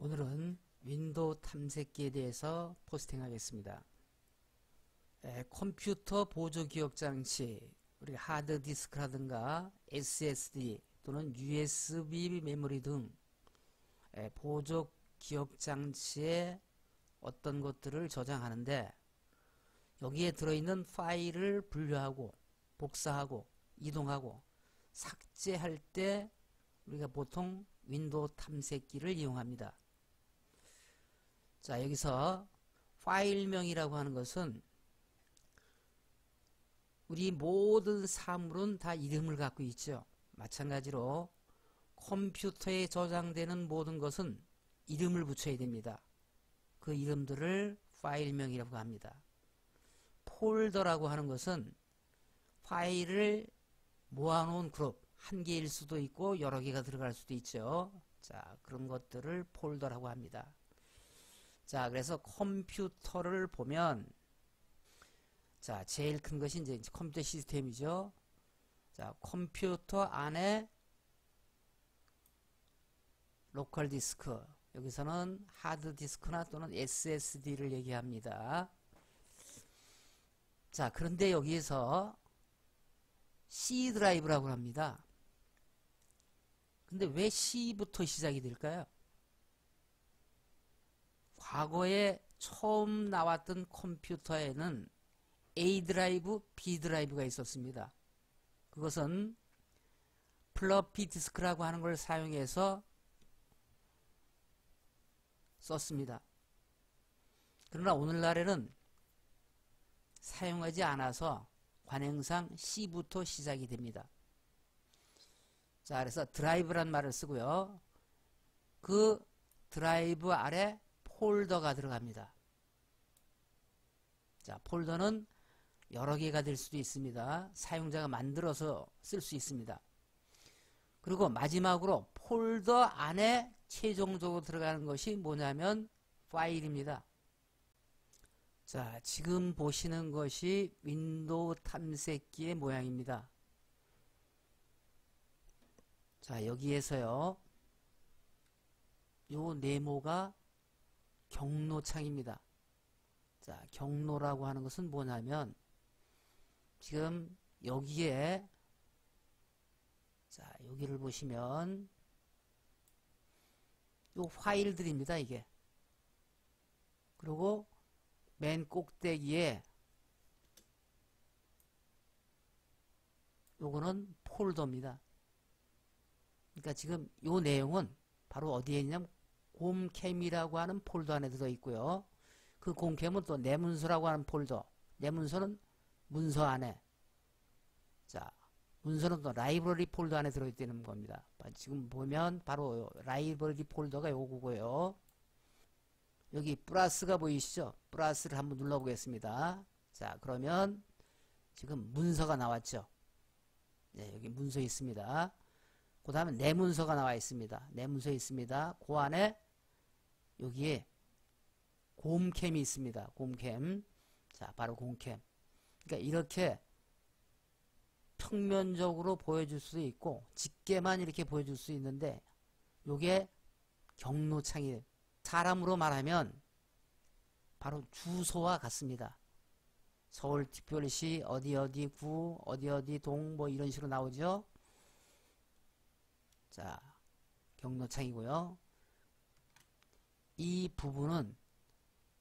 오늘은 윈도우 탐색기에 대해서 포스팅하겠습니다. 컴퓨터 보조 기억 장치, 우리 하드디스크라든가 SSD 또는 USB 메모리 등 보조 기억 장치에 어떤 것들을 저장하는데 여기에 들어있는 파일을 분류하고 복사하고 이동하고 삭제할 때 우리가 보통 윈도우 탐색기를 이용합니다. 자, 여기서 파일명이라고 하는 것은 우리 모든 사물은 다 이름을 갖고 있죠. 마찬가지로 컴퓨터에 저장되는 모든 것은 이름을 붙여야 됩니다. 그 이름들을 파일명이라고 합니다. 폴더라고 하는 것은 파일을 모아놓은 그룹, 한 개일 수도 있고 여러 개가 들어갈 수도 있죠. 자, 그런 것들을 폴더라고 합니다. 자, 그래서 컴퓨터를 보면 자, 제일 큰 것이 이제 컴퓨터 시스템이죠. 자, 컴퓨터 안에 로컬 디스크, 여기서는 하드 디스크나 또는 SSD를 얘기합니다. 자, 그런데 여기에서 C 드라이브라고 합니다. 근데 왜 C부터 시작이 될까요? 과거에 처음 나왔던 컴퓨터에는 A 드라이브, B 드라이브가 있었습니다. 그것은 플러피 디스크라고 하는 걸 사용해서 썼습니다. 그러나 오늘날에는 사용하지 않아서 관행상 C부터 시작이 됩니다. 자, 그래서 드라이브란 말을 쓰고요. 그 드라이브 아래 폴더가 들어갑니다. 자, 폴더는 여러 개가 될 수도 있습니다. 사용자가 만들어서 쓸 수 있습니다. 그리고 마지막으로 폴더 안에 최종적으로 들어가는 것이 뭐냐면 파일입니다. 자, 지금 보시는 것이 윈도우 탐색기의 모양입니다. 자, 여기에서요, 요 네모가 경로창입니다. 자, 경로라고 하는 것은 뭐냐면 지금 여기에 자, 여기를 보시면 요 파일들입니다, 이게. 그리고 맨 꼭대기에 요거는 폴더입니다. 그러니까 지금 요 내용은 바로 어디에 있냐면 곰캠이라고 하는 폴더 안에 들어있고요. 그 곰캠은 또 내문서라고 하는 폴더, 내문서는 문서 안에, 자, 문서는 또 라이브러리 폴더 안에 들어있다는 겁니다. 지금 보면 바로 라이브러리 폴더가 요거고요. 여기 플러스가 보이시죠? 플러스를 한번 눌러보겠습니다. 자, 그러면 지금 문서가 나왔죠? 네, 여기 문서 있습니다. 그 다음에 내문서가 나와 있습니다. 내문서 있습니다. 그 안에 여기에 곰캠이 있습니다. 곰캠. 자, 바로 곰캠. 그러니까 이렇게 평면적으로 보여줄 수도 있고 직계만 이렇게 보여줄 수 있는데 요게 경로창이 사람으로 말하면 바로 주소와 같습니다. 서울특별시 어디 어디 구 어디 어디 동 뭐 이런 식으로 나오죠. 자, 경로창이고요. 이 부분은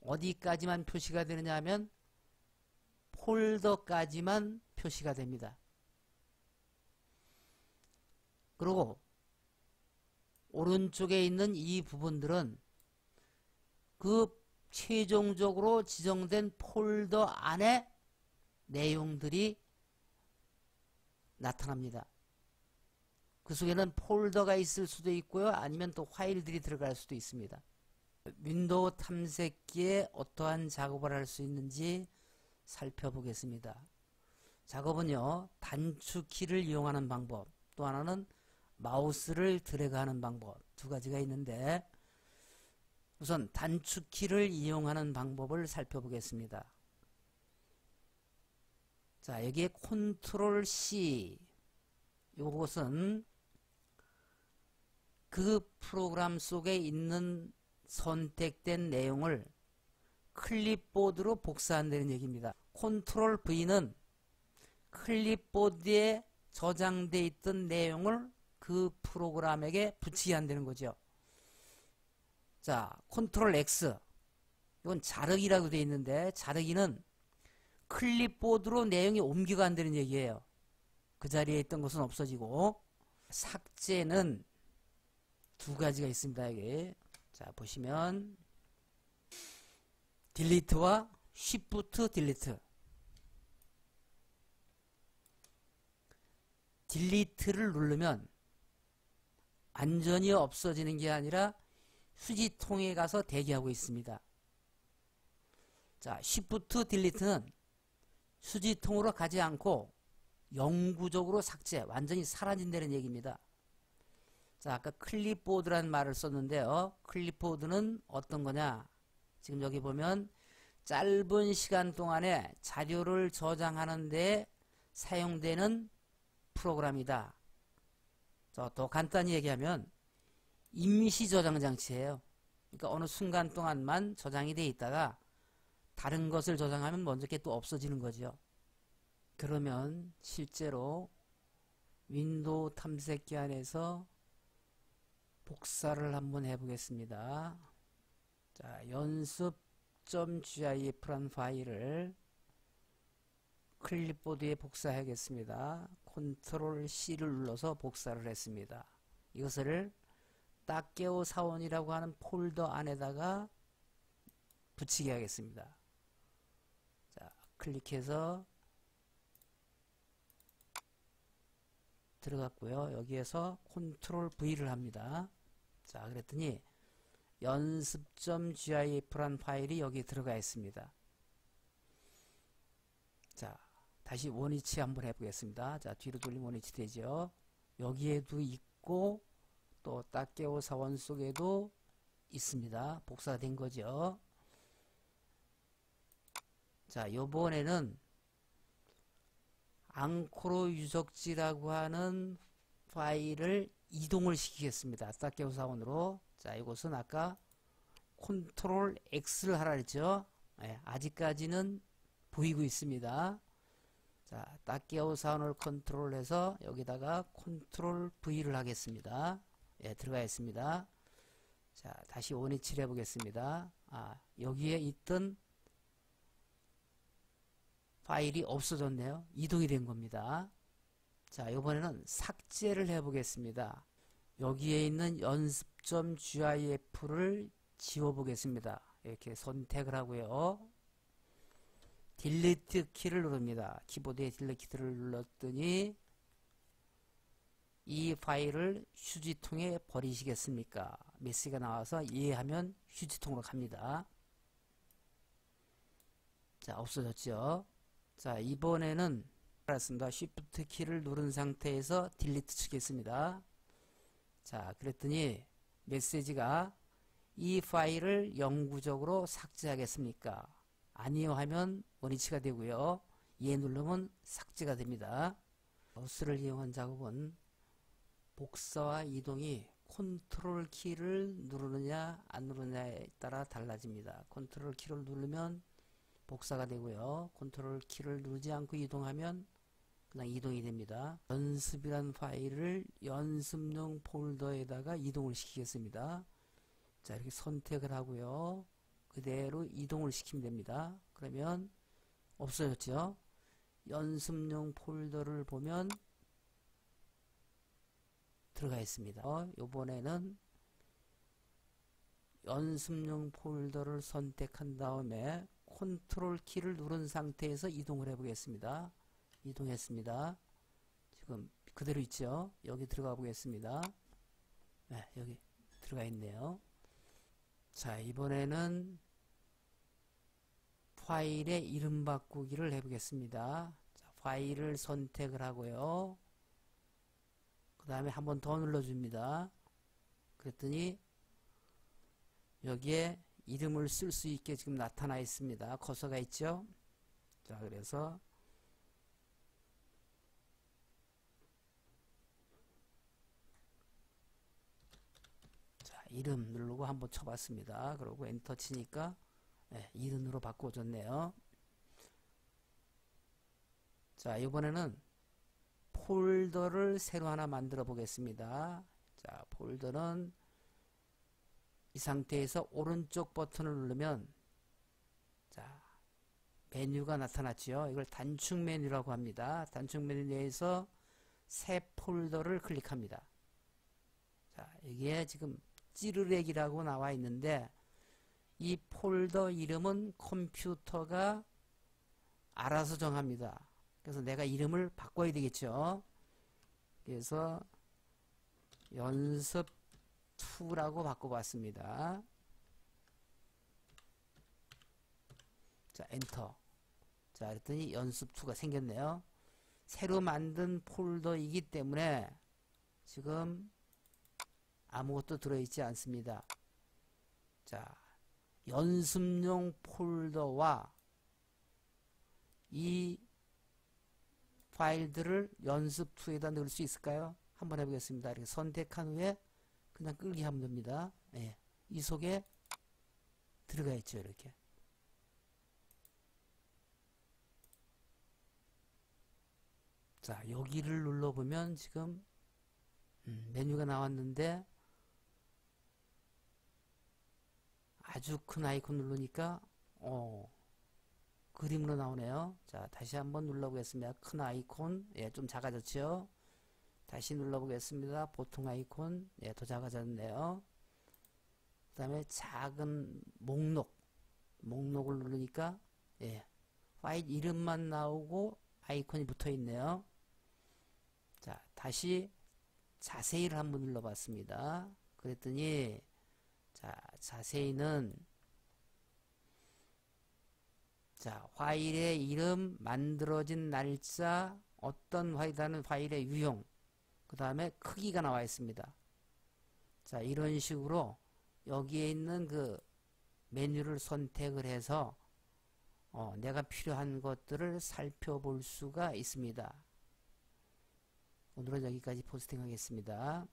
어디까지만 표시가 되느냐 하면 폴더까지만 표시가 됩니다. 그리고 오른쪽에 있는 이 부분들은 그 최종적으로 지정된 폴더 안에 내용들이 나타납니다. 그 속에는 폴더가 있을 수도 있고요. 아니면 또 파일들이 들어갈 수도 있습니다. 윈도우 탐색기에 어떠한 작업을 할 수 있는지 살펴보겠습니다. 작업은요, 단축키를 이용하는 방법, 또 하나는 마우스를 드래그하는 방법, 두 가지가 있는데 우선 단축키를 이용하는 방법을 살펴보겠습니다. 자, 여기에 컨트롤 C, 요것은 그 프로그램 속에 있는 선택된 내용을 클립보드로 복사한다는 얘기입니다. 컨트롤 V는 클립보드에 저장되어 있던 내용을 그 프로그램에게 붙이게 한다는 거죠. 자, 컨트롤 X. 이건 자르기라고 되어 있는데, 자르기는 클립보드로 내용이 옮겨간다는 얘기예요. 그 자리에 있던 것은 없어지고. 삭제는 두 가지가 있습니다. 여기. 자, 보시면 딜리트와 쉬프트 딜리트. 딜리트를 누르면 완전히 없어지는 게 아니라 휴지통에 가서 대기하고 있습니다. 자, 쉬프트 딜리트는 휴지통으로 가지 않고 영구적으로 삭제, 완전히 사라진다는 얘기입니다. 자, 아까 클립보드라는 말을 썼는데요. 클립보드는 어떤 거냐? 지금 여기 보면 짧은 시간 동안에 자료를 저장하는 데 사용되는 프로그램이다. 더 간단히 얘기하면 임시 저장 장치예요. 그러니까 어느 순간 동안만 저장이 돼 있다가 다른 것을 저장하면 먼저 게 또 없어지는 거죠. 그러면 실제로 윈도우 탐색기 안에서 복사를 한번 해보겠습니다. 자, 연습.gif라는 파일을 클립보드에 복사하겠습니다. 컨트롤 C를 눌러서 복사를 했습니다. 이것을 따깨오 사원이라고 하는 폴더 안에다가 붙이게 하겠습니다. 자, 클릭해서 들어갔고요. 여기에서 컨트롤 V를 합니다. 자, 그랬더니 연습.gif라는 파일이 여기 들어가 있습니다. 자, 다시 원위치 한번 해보겠습니다. 자, 뒤로 돌리면 원위치 되죠. 여기에도 있고 또 따깨오 사원 속에도 있습니다. 복사된 거죠. 자, 요번에는 앙코르 유적지라고 하는 파일을 이동을 시키겠습니다. 따깨오 사원으로. 자, 이것은 아까 컨트롤 X를 하라 했죠. 네, 아직까지는 보이고 있습니다. 자, 따깨오 사원을 컨트롤해서 여기다가 컨트롤 V를 하겠습니다. 예, 들어가 있습니다. 자, 다시 원위치를 해보겠습니다. 여기에 있던 파일이 없어졌네요. 이동이 된 겁니다. 자, 이번에는 삭제를 해보겠습니다. 여기에 있는 연습.gif를 지워보겠습니다. 이렇게 선택을 하고요. 딜리트 키를 누릅니다. 키보드에 딜리트 키를 눌렀더니 이 파일을 휴지통에 버리시겠습니까? 메시지가 나와서 이해하면 휴지통으로 갑니다. 자, 없어졌죠. 자, 이번에는 알았습니다. 쉬프트 키를 누른 상태에서 딜리트 치겠습니다. 자, 그랬더니 메시지가 이 파일을 영구적으로 삭제하겠습니까? 아니요 하면 원위치가 되고요. 예 누르면 삭제가 됩니다. 마우스를 이용한 작업은 복사와 이동이 컨트롤 키를 누르느냐 안 누르느냐에 따라 달라집니다. 컨트롤 키를 누르면 복사가 되고요. 컨트롤 키를 누르지 않고 이동하면 그냥 이동이 됩니다. 연습이란 파일을 연습용 폴더에다가 이동을 시키겠습니다. 자, 이렇게 선택을 하고요. 그대로 이동을 시키면 됩니다. 그러면 없어졌죠. 연습용 폴더를 보면 들어가 있습니다. 이번에는 연습용 폴더를 선택한 다음에 컨트롤 키를 누른 상태에서 이동을 해 보겠습니다. 이동했습니다. 지금 그대로 있죠. 여기 들어가 보겠습니다. 네, 여기 들어가 있네요. 자, 이번에는 파일의 이름 바꾸기를 해 보겠습니다. 자, 파일을 선택을 하고요. 그 다음에 한 번 더 눌러줍니다. 그랬더니 여기에 이름을 쓸 수 있게 지금 나타나 있습니다. 커서가 있죠. 자, 그래서 자, 이름 누르고 한번 쳐봤습니다. 그리고 엔터 치니까 이름으로 바꿔줬네요. 자, 이번에는 폴더를 새로 하나 만들어 보겠습니다. 자, 폴더는 이 상태에서 오른쪽 버튼을 누르면 자, 메뉴가 나타났죠. 이걸 단축 메뉴라고 합니다. 단축 메뉴 내에서 새 폴더를 클릭합니다. 자, 여기에 지금 찌르렉이라고 나와 있는데 이 폴더 이름은 컴퓨터가 알아서 정합니다. 그래서 내가 이름을 바꿔야 되겠죠. 그래서 연습2라고 바꿔봤습니다. 자, 엔터. 자, 그랬더니 연습2가 생겼네요. 새로 만든 폴더이기 때문에 지금 아무것도 들어있지 않습니다. 자, 연습용 폴더와 이 파일들을 연습2에다 넣을 수 있을까요? 한번 해보겠습니다. 이렇게 선택한 후에 그냥 끌기 하면 됩니다. 예, 이 속에 들어가 있죠. 이렇게. 자, 여기를 눌러보면 지금 메뉴가 나왔는데 아주 큰 아이콘 누르니까 그림으로 나오네요. 자, 다시 한번 눌러보겠습니다. 큰 아이콘, 예, 좀 작아졌죠. 다시 눌러보겠습니다. 보통 아이콘, 예, 더 작아졌네요. 그 다음에 작은 목록을 누르니까 예, 파일 이름만 나오고 아이콘이 붙어 있네요. 자, 다시 자세히를 한번 눌러봤습니다. 그랬더니 자, 자세히는 자, 파일의 이름, 만들어진 날짜, 어떤 파일이라는 파일의 유형, 그 다음에 크기가 나와 있습니다. 자, 이런 식으로 여기에 있는 그 메뉴를 선택을 해서 내가 필요한 것들을 살펴볼 수가 있습니다. 오늘은 여기까지 포스팅 하겠습니다.